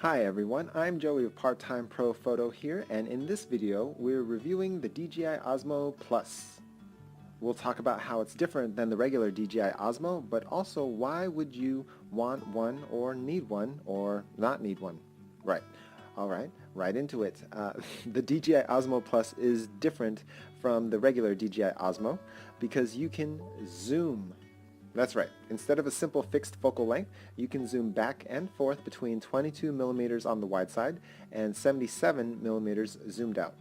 Hi everyone, I'm Joey of Part-Time Pro Photo here, and in this video we're reviewing the DJI Osmo Plus. We'll talk about how it's different than the regular DJI Osmo, but also why would you want one or need one or not need one. Alright, right into it. The DJI Osmo Plus is different from the regular DJI Osmo because you can zoom. That's right. Instead of a simple fixed focal length, you can zoom back and forth between 22 millimeters on the wide side and 77 millimeters zoomed out.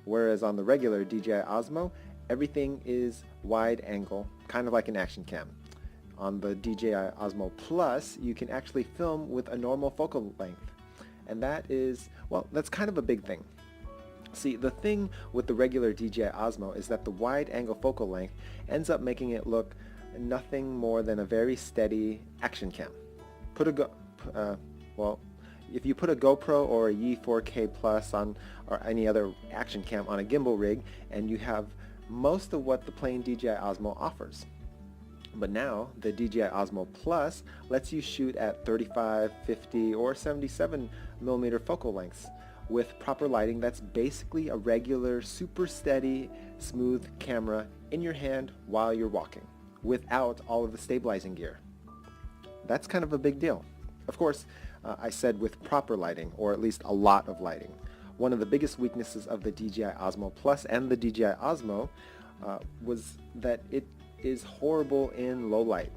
Whereas on the regular DJI Osmo, everything is wide angle, kind of like an action cam. On the DJI Osmo Plus, you can actually film with a normal focal length. And that is, well, that's kind of a big thing. See, the thing with the regular DJI Osmo is that the wide angle focal length ends up making it look nothing more than a very steady action cam. If you put a GoPro or a Yi 4K Plus on, or any other action cam on a gimbal rig, and you have most of what the plain DJI Osmo offers. But now the DJI Osmo Plus lets you shoot at 35, 50, or 77 millimeter focal lengths with proper lighting that's basically a regular, super steady, smooth camera in your hand while you're walking, without all of the stabilizing gear. That's kind of a big deal. Of course, I said with proper lighting, or at least a lot of lighting. One of the biggest weaknesses of the DJI Osmo Plus and the DJI Osmo was that it is horrible in low light.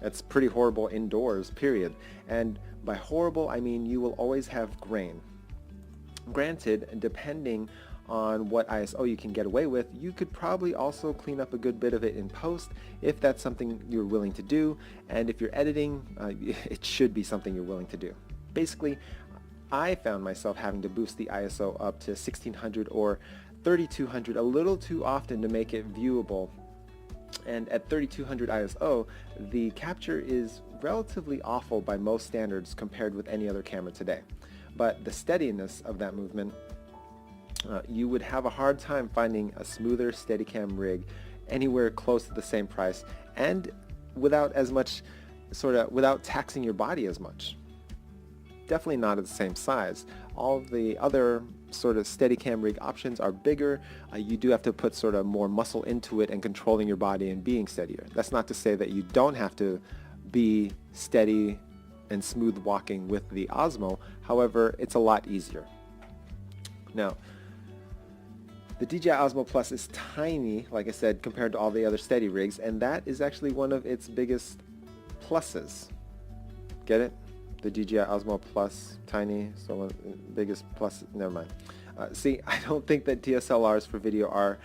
It's pretty horrible indoors, period. And by horrible, I mean you will always have grain. Granted, depending on what ISO you can get away with, you could probably also clean up a good bit of it in post if that's something you're willing to do, and if you're editing, it should be something you're willing to do. Basically, I found myself having to boost the ISO up to 1600 or 3200 a little too often to make it viewable, and at 3200 ISO, the capture is relatively awful by most standards compared with any other camera today. But the steadiness of that movement, you would have a hard time finding a smoother Steadicam rig anywhere close to the same price and without as much, without taxing your body as much. Definitely not at the same size. All the other sort of Steadicam rig options are bigger. You do have to put sort of more muscle into it and controlling your body and being steadier. That's not to say that you don't have to be steady and smooth walking with the Osmo. However, it's a lot easier. Now, the DJI Osmo Plus is tiny, like I said, compared to all the other steady rigs, and that is actually one of its biggest pluses. Get it? The DJI Osmo Plus, tiny, so biggest plus, never mind. See, I don't think that DSLRs for video are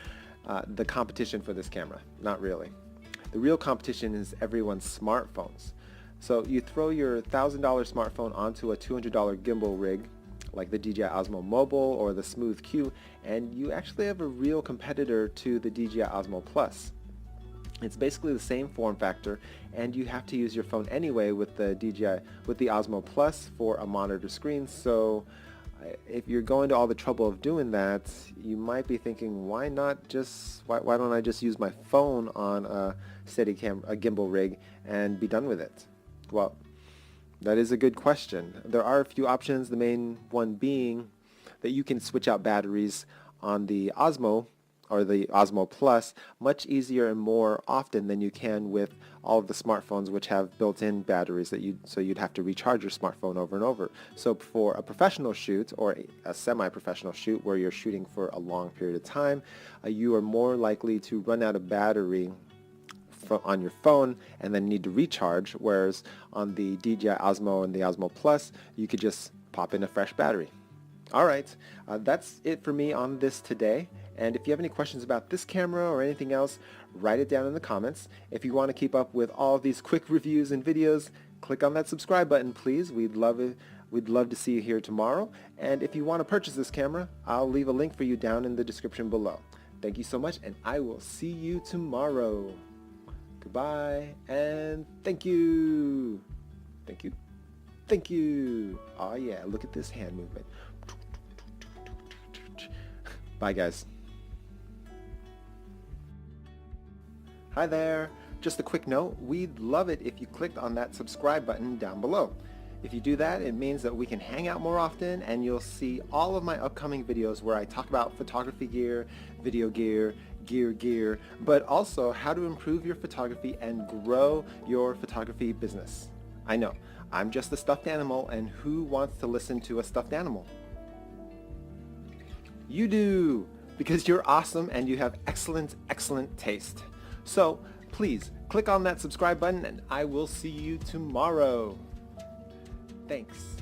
the competition for this camera. Not really. The real competition is everyone's smartphones. So you throw your $1,000 smartphone onto a $200 gimbal rig, like the DJI Osmo Mobile or the Smooth Q, and you actually have a real competitor to the DJI Osmo Plus. It's basically the same form factor, and you have to use your phone anyway with the Osmo Plus for a monitor screen. So if you're going to all the trouble of doing that, you might be thinking, why don't I just use my phone on a Steadicam, a gimbal rig, and be done with it? Well, that is a good question. There are a few options, the main one being that you can switch out batteries on the Osmo or the Osmo Plus much easier and more often than you can with all of the smartphones, which have built-in batteries so you'd have to recharge your smartphone over and over. So for a professional shoot or a semi-professional shoot where you're shooting for a long period of time, you are more likely to run out of battery on your phone and then need to recharge, whereas on the DJI Osmo and the Osmo Plus, you could just pop in a fresh battery. Alright, that's it for me on this today, and if you have any questions about this camera or anything else, write it down in the comments. If you want to keep up with all of these quick reviews and videos, click on that subscribe button, please. We'd love to see you here tomorrow, and if you want to purchase this camera, I'll leave a link for you down in the description below. Thank you so much, and I will see you tomorrow. Goodbye, and thank you. Thank you. Thank you. Oh yeah, look at this hand movement. Bye guys. Hi there. Just a quick note, we'd love it if you clicked on that subscribe button down below. If you do that, it means that we can hang out more often, and you'll see all of my upcoming videos where I talk about photography gear, video gear, gear, but also how to improve your photography and grow your photography business. I know, I'm just a stuffed animal, and who wants to listen to a stuffed animal? You do, because you're awesome and you have excellent taste. So please click on that subscribe button, and I will see you tomorrow. Thanks.